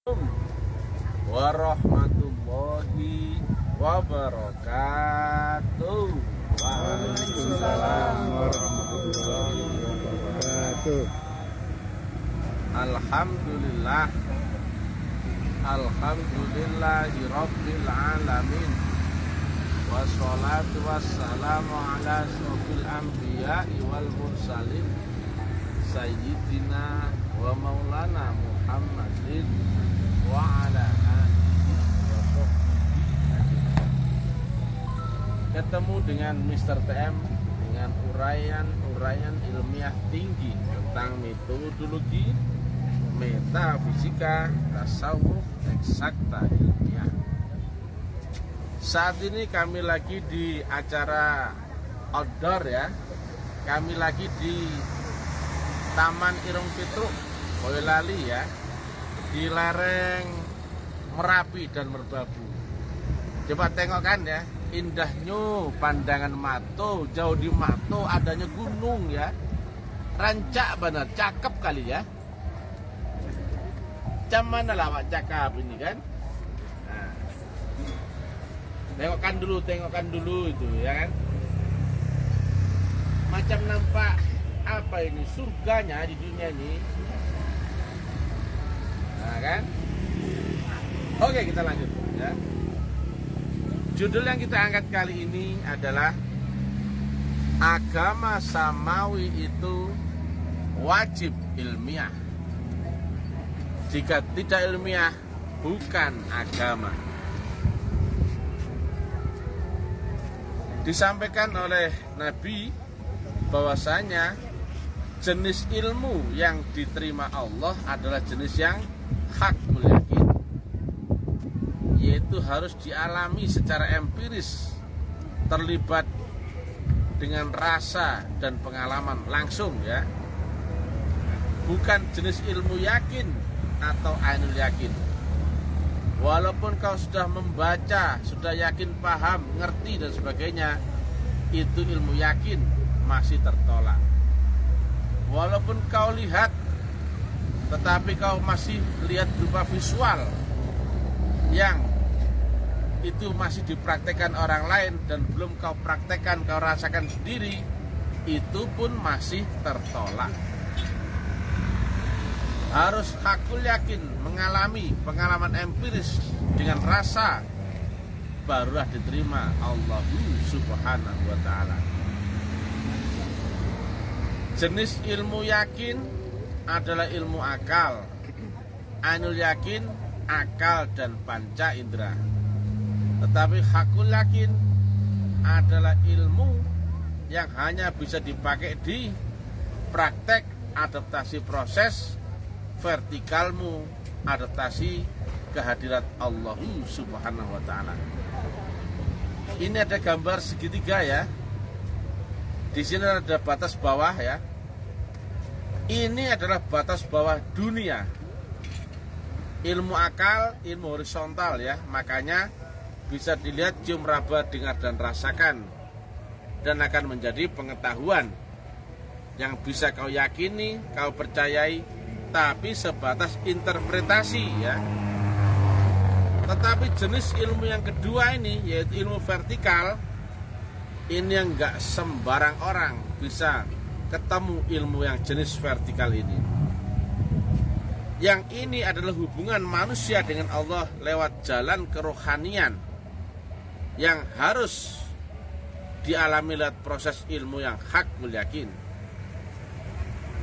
Warahmatullahi wabarakatuh. Waalaikumsalam warahmatullahi wabarakatuh. Alhamdulillah, alhamdulillahi rabbil alamin. Wassalatu wassalamu ala asyrofil anbiya'i wal mursalin Sayyidina wa maulana Muhammadin wa ala alihi wa sahbihi. Ketemu dengan Mr. TM dengan uraian ilmiah tinggi tentang metodologi, metafisika, tasawuf, eksakta ilmiah. Saat ini kami lagi di acara outdoor ya. Kami lagi di Taman Irung Pitruk, Boyolali ya, di lereng Merapi dan Merbabu. Coba tengokkan ya, indahnya pandangan Mato, jauh di Mato adanya gunung ya. Rancak benar, cakep kali ya. Cam mana lah Pak cakep ini kan? Nah, tengokkan dulu itu ya kan. Macam nampak apa ini surganya di dunia ini. Nah kan? Oke, kita lanjut ya. Judul yang kita angkat kali ini adalah agama samawi itu wajib ilmiah. Jika tidak ilmiah, bukan agama. Disampaikan oleh Nabi bahwasanya jenis ilmu yang diterima Allah adalah jenis yang hakul yakin, yaitu harus dialami secara empiris, terlibat dengan rasa dan pengalaman langsung ya. Bukan jenis ilmu yakin atau ainul yakin. Walaupun kau sudah membaca, sudah yakin paham, ngerti dan sebagainya, itu ilmu yakin masih tertolak. Walaupun kau lihat, tetapi kau masih lihat berupa visual yang itu masih dipraktekkan orang lain dan belum kau praktekkan, kau rasakan sendiri, itu pun masih tertolak. Harus hakul yakin, mengalami pengalaman empiris dengan rasa, barulah diterima Allah Subhanahu wa ta'ala. Jenis ilmu yakin adalah ilmu akal. Ainul yakin, akal dan panca indera. Tetapi hakul yakin adalah ilmu yang hanya bisa dipakai di praktek adaptasi proses vertikalmu, adaptasi kehadirat Allah Subhanahu wa ta'ala. Ini ada gambar segitiga ya. Di sini ada batas bawah ya. Ini adalah batas bawah dunia. Ilmu akal, ilmu horizontal ya. Makanya bisa dilihat, cium, raba, dengar dan rasakan, dan akan menjadi pengetahuan yang bisa kau yakini, kau percayai, tapi sebatas interpretasi ya. Tetapi jenis ilmu yang kedua ini, yaitu ilmu vertikal, ini yang nggak sembarang orang bisa ketemu ilmu yang jenis vertikal ini. Yang ini adalah hubungan manusia dengan Allah lewat jalan kerohanian yang harus dialami lewat proses ilmu yang hakul yakin.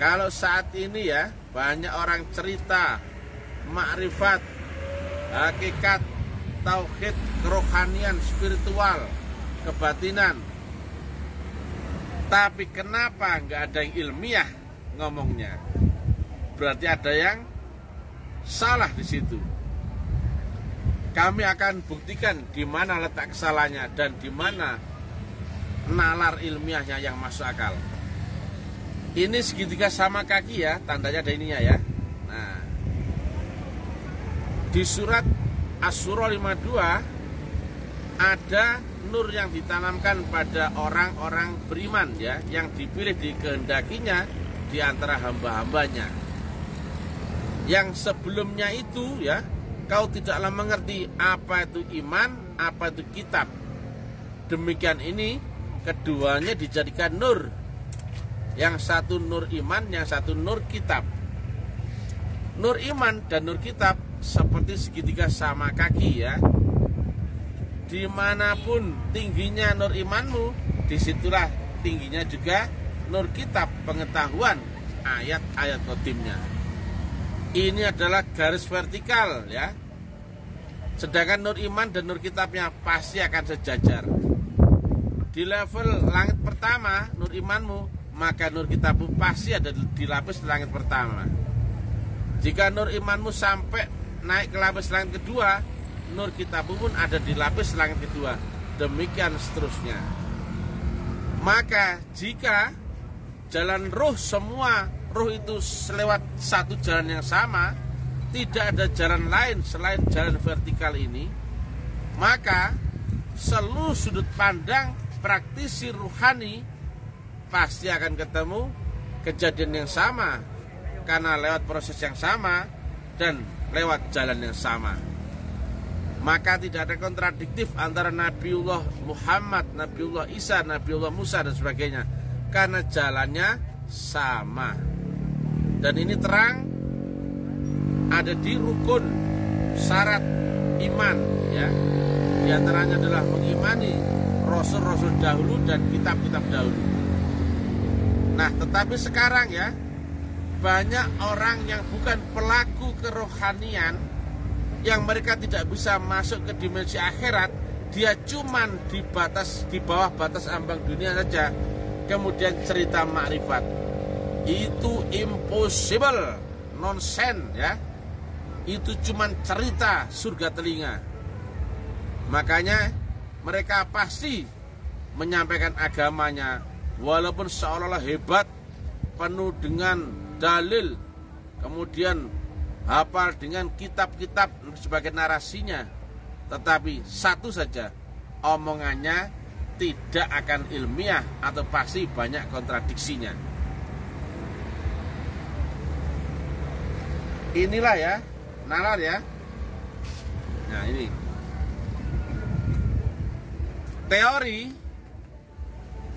Kalau saat ini ya, banyak orang cerita makrifat, hakikat, tauhid, kerohanian, spiritual, kebatinan. Tapi kenapa nggak ada yang ilmiah ngomongnya? Berarti ada yang salah di situ. Kami akan buktikan di mana letak kesalahannya dan di mana nalar ilmiahnya yang masuk akal. Ini segitiga sama kaki ya, tandanya ada ininya ya. Nah, di surat Asy-Syura 52 ada nur yang ditanamkan pada orang-orang beriman ya, yang dipilih dikehendakinya di antara hamba-hambanya. Yang sebelumnya itu ya, kau tidaklah mengerti apa itu iman, apa itu kitab. Demikian ini keduanya dijadikan nur. Yang satu nur iman, yang satu nur kitab. Nur iman dan nur kitab seperti segitiga sama kaki ya. Dimanapun tingginya nur imanmu, disitulah tingginya juga nur kitab, pengetahuan ayat-ayat qatimnya. Ini adalah garis vertikal ya. Sedangkan nur iman dan nur kitabnya pasti akan sejajar. Di level langit pertama nur imanmu, maka nur kitabmu pasti ada di lapis langit pertama. Jika nur imanmu sampai naik ke lapis langit kedua, nur kitabmu pun ada di lapis langit kedua. Demikian seterusnya. Maka jika jalan ruh semua, ruh itu lewat satu jalan yang sama, tidak ada jalan lain selain jalan vertikal ini, maka seluruh sudut pandang praktisi ruhani pasti akan ketemu kejadian yang sama, karena lewat proses yang sama dan lewat jalan yang sama. Maka tidak ada kontradiktif antara Nabiullah Muhammad, Nabiullah Isa, Nabiullah Musa dan sebagainya, karena jalannya sama. Dan ini terang ada di rukun syarat iman ya. Di antaranya adalah mengimani rasul-rasul dahulu dan kitab-kitab dahulu. Nah, tetapi sekarang ya, banyak orang yang bukan pelaku kerohanian, yang mereka tidak bisa masuk ke dimensi akhirat, dia cuman di bawah batas ambang dunia saja, kemudian cerita makrifat. Itu impossible, nonsense ya. Itu cuman cerita surga telinga. Makanya mereka pasti menyampaikan agamanya walaupun seolah-olah hebat, penuh dengan dalil, kemudian hafal dengan kitab-kitab sebagai narasinya, tetapi satu saja, omongannya tidak akan ilmiah atau pasti banyak kontradiksinya. Inilah ya, nalar ya. Nah ini teori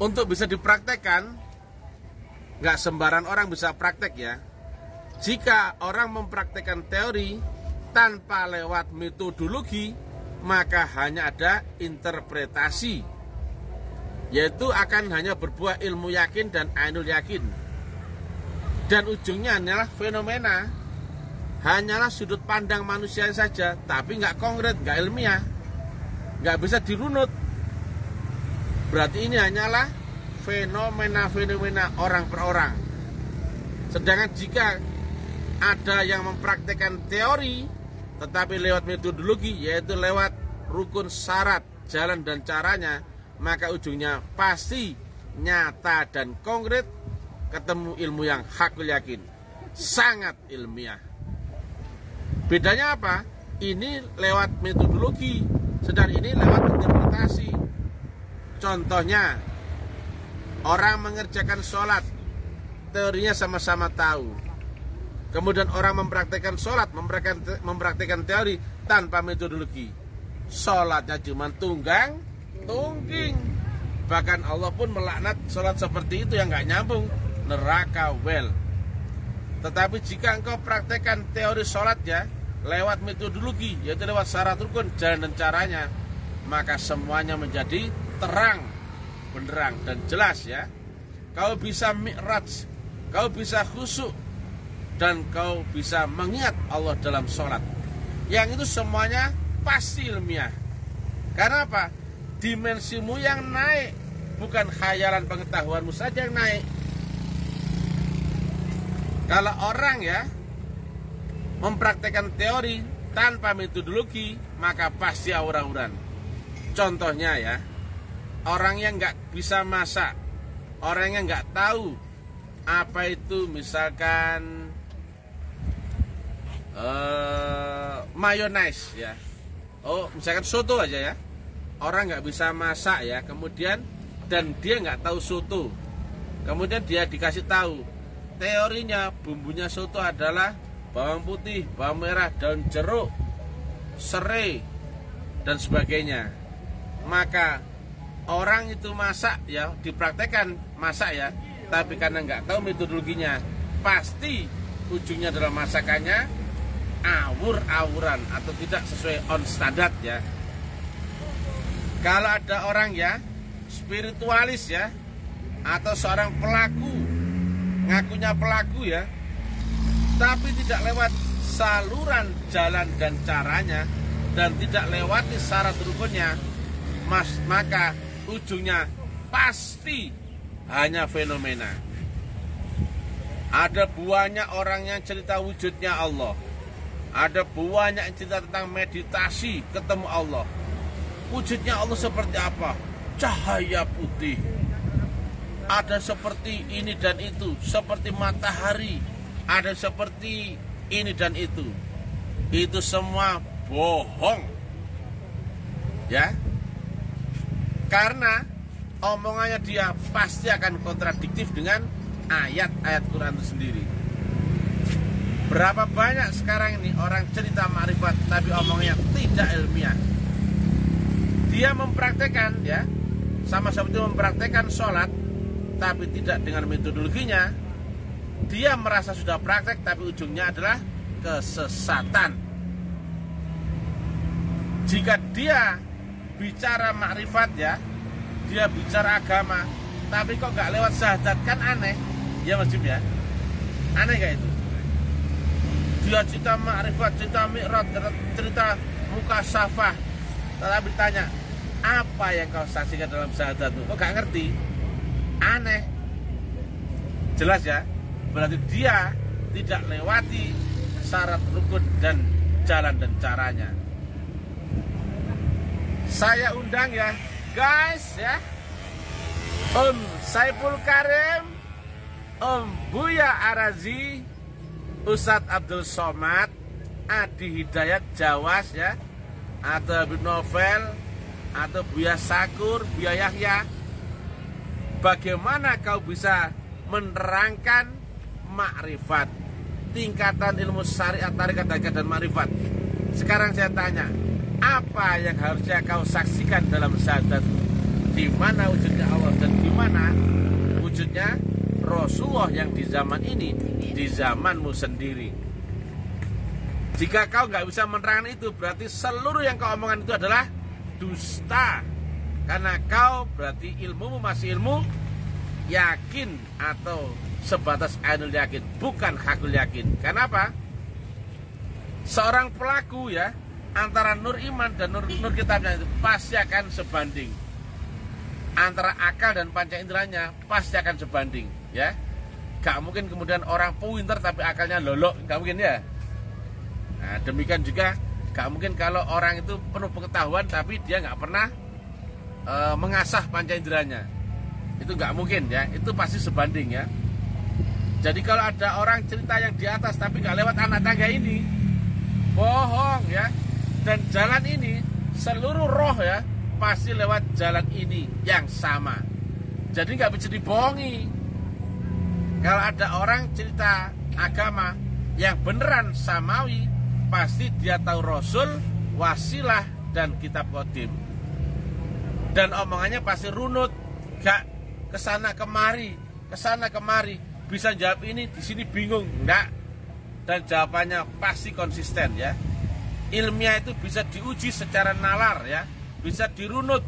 untuk bisa dipraktekkan, nggak sembarang orang bisa praktek ya. Jika orang mempraktekkan teori tanpa lewat metodologi, maka hanya ada interpretasi, yaitu akan hanya berbuah ilmu yakin dan ainul yakin. Dan ujungnya hanyalah fenomena, hanyalah sudut pandang manusia saja, tapi nggak konkret, nggak ilmiah, nggak bisa dirunut. Berarti ini hanyalah fenomena-fenomena orang per orang. Sedangkan jika ada yang mempraktekkan teori tetapi lewat metodologi, yaitu lewat rukun syarat, jalan dan caranya, maka ujungnya pasti nyata dan konkret, ketemu ilmu yang hakul yakin, sangat ilmiah. Bedanya apa? Ini lewat metodologi, sedang ini lewat interpretasi. Contohnya, orang mengerjakan sholat, teorinya sama-sama tahu. Kemudian orang mempraktekkan sholat, mempraktekkan teori tanpa metodologi. Sholatnya cuma tunggang, tungging. Bahkan Allah pun melaknat sholat seperti itu yang nggak nyambung, neraka well. Tetapi jika engkau praktekkan teori sholatnya lewat metodologi, yaitu lewat syarat rukun, jalan dan caranya, maka semuanya menjadi terang, benderang dan jelas ya. Kau bisa mi'raj, kau bisa khusyuk, dan kau bisa mengingat Allah dalam sholat. Yang itu semuanya pasti ilmiah. Karena apa? Dimensimu yang naik, bukan khayalan pengetahuanmu saja yang naik. Kalau orang ya mempraktekkan teori tanpa metodologi, maka pasti aura-auran. Contohnya ya, orang yang nggak bisa masak, orang yang nggak tahu apa itu misalkan mayonnaise ya. Oh, misalkan soto aja ya. Orang nggak bisa masak ya, kemudian dan dia nggak tahu soto. Kemudian dia dikasih tahu teorinya bumbunya soto adalah bawang putih, bawang merah, daun jeruk, serai, dan sebagainya. Maka orang itu masak ya, dipraktekkan masak ya, tapi karena nggak tahu metodologinya, pasti ujungnya dalam masakannya awur-awuran atau tidak sesuai on standar ya. Kalau ada orang ya spiritualis ya, atau seorang pelaku, ngakunya pelaku ya, tapi tidak lewat saluran jalan dan caranya, dan tidak lewati syarat rukunnya, maka ujungnya pasti hanya fenomena. Ada banyak orang yang cerita wujudnya Allah, ada banyak yang cerita tentang meditasi ketemu Allah. Wujudnya Allah seperti apa? Cahaya putih. Ada seperti ini dan itu, seperti matahari. Ada seperti ini dan itu. Itu semua bohong. Ya. Karena omongannya dia pasti akan kontradiktif dengan ayat-ayat Quran itu sendiri. Berapa banyak sekarang ini orang cerita ma'rifat tapi omongnya tidak ilmiah. Dia mempraktekkan ya, sama seperti mempraktekkan sholat tapi tidak dengan metodologinya. Dia merasa sudah praktek tapi ujungnya adalah kesesatan. Jika dia bicara makrifat ya, dia bicara agama, tapi kok gak lewat syahadat, kan aneh ya Mas Jim ya, aneh gak itu? Dia cerita makrifat, cerita mi'raj, cerita mukasyafah, tapi tanya apa yang kau saksikan dalam syahadat itu, kok gak ngerti? Aneh. Jelas ya, berarti dia tidak lewati syarat rukun dan jalan dan caranya. Saya undang ya guys ya, Om Saiful Karim, Om Buya Arazi, Ustadz Abdul Somad, Adi Hidayat Jawas ya, atau Habib Novel, atau Buya Sakur, Buya Yahya. Bagaimana kau bisa menerangkan makrifat, tingkatan ilmu syariat, tarikat, hakikat, dan makrifat? Sekarang saya tanya, apa yang harusnya kau saksikan dalam syahadat? Di mana wujudnya Allah dan di mana wujudnya Rasulullah yang di zaman ini, di zamanmu sendiri? Jika kau nggak bisa menerangkan itu, berarti seluruh yang kau omongan itu adalah dusta. Karena kau berarti ilmumu masih ilmu yakin atau sebatas ainul yakin, bukan hakul yakin. Kenapa? Seorang pelaku ya, antara nur iman dan nur kitabnya itu pasti akan sebanding. Antara akal dan panca inderanya pasti akan sebanding ya. Gak mungkin kemudian orang pintar tapi akalnya lolok, gak mungkin ya. Nah, demikian juga gak mungkin kalau orang itu penuh pengetahuan tapi dia gak pernah mengasah panca inderanya. Itu gak mungkin ya, itu pasti sebanding ya. Jadi kalau ada orang cerita yang di atas tapi gak lewat anak tangga ini, bohong ya. Dan jalan ini seluruh roh ya pasti lewat jalan ini yang sama. Jadi nggak bisa dibohongi. Kalau ada orang cerita agama yang beneran samawi, pasti dia tahu Rasul, wasilah, dan kitab qadim. Dan omongannya pasti runut, gak kesana kemari, bisa jawab ini di sini bingung, enggak. Dan jawabannya pasti konsisten ya. Ilmiah itu bisa diuji secara nalar ya, bisa dirunut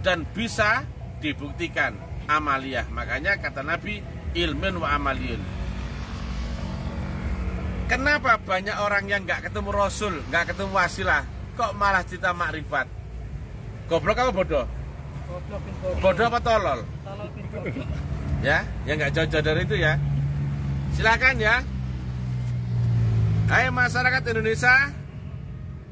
dan bisa dibuktikan amaliyah. Makanya kata Nabi, ilmin wa amaliyun. Kenapa banyak orang yang nggak ketemu Rasul, nggak ketemu wasilah, kok malah cerita makrifat? Goblok apa bodoh? Bodoh apa tolol? Ya, yang nggak jauh-jauh dari itu ya. Silakan ya. Hai masyarakat Indonesia,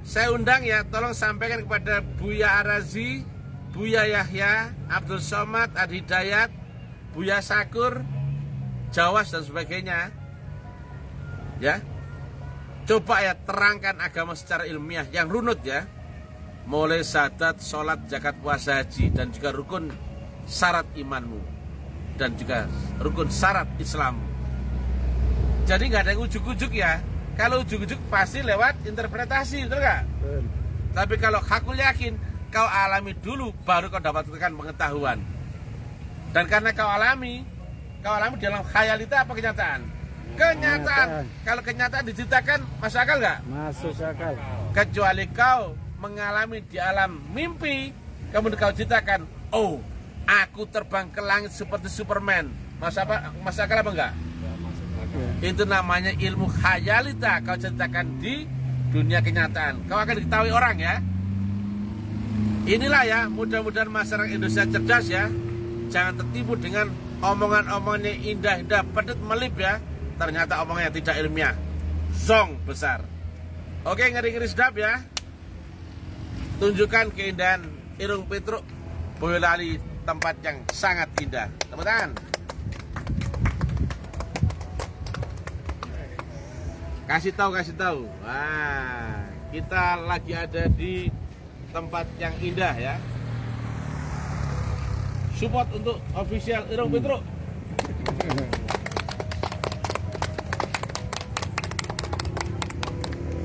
saya undang ya, tolong sampaikan kepada Buya Arazi, Buya Yahya, Abdul Somad, Adi Hidayat, Buya Sakur, Jawas dan sebagainya. Ya, coba ya terangkan agama secara ilmiah yang runut ya. Mulai syahadat, sholat, zakat, puasa, haji, dan juga rukun syarat imanmu, dan juga rukun syarat Islam. Jadi nggak ada yang ujuk-ujuk ya. kalau ujuk-ujuk pasti lewat interpretasi, betul nggak? Betul. Tapi kalau hakul yakin, kau alami dulu, baru kau dapatkan pengetahuan. Dan karena kau alami dalam khayalita apa kenyataan? Kenyataan. Kalau kenyataan diceritakan, masuk akal nggak? Masuk akal. Kecuali kau mengalami di alam mimpi, kemudian kau ceritakan, oh, aku terbang ke langit seperti Superman. Masuk akal apa enggak? Itu namanya ilmu khayalita. Kau ceritakan di dunia kenyataan. Kau akan diketahui orang ya. Inilah ya, mudah-mudahan masyarakat Indonesia cerdas ya. Jangan tertipu dengan omongan-omongan yang indah-indah, pedet melip ya. Ternyata omongannya tidak ilmiah. Zong besar. Oke, ngeri-ngeri sedap ya. Tunjukkan keindahan Irung Petruk Boyolali, tempat yang sangat indah. Tepuk tangan. Kasih tahu. Wah, kita lagi ada di tempat yang indah ya. Support untuk official Irung Petruk.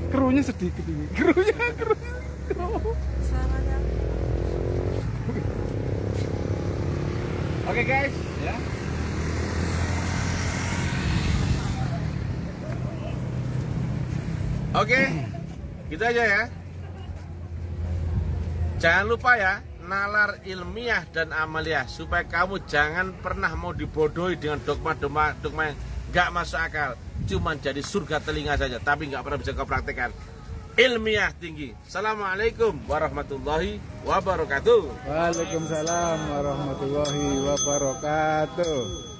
Krunya sedikit ini. Krunya. Oke guys, ya. Oke, gitu aja ya. Jangan lupa ya, nalar ilmiah dan amaliah supaya kamu jangan pernah mau dibodohi dengan dogma yang gak masuk akal. Cuman jadi surga telinga saja, tapi gak pernah bisa kau praktekkan. Ilmiah tinggi. Assalamualaikum warahmatullahi wabarakatuh. Waalaikumsalam warahmatullahi wabarakatuh.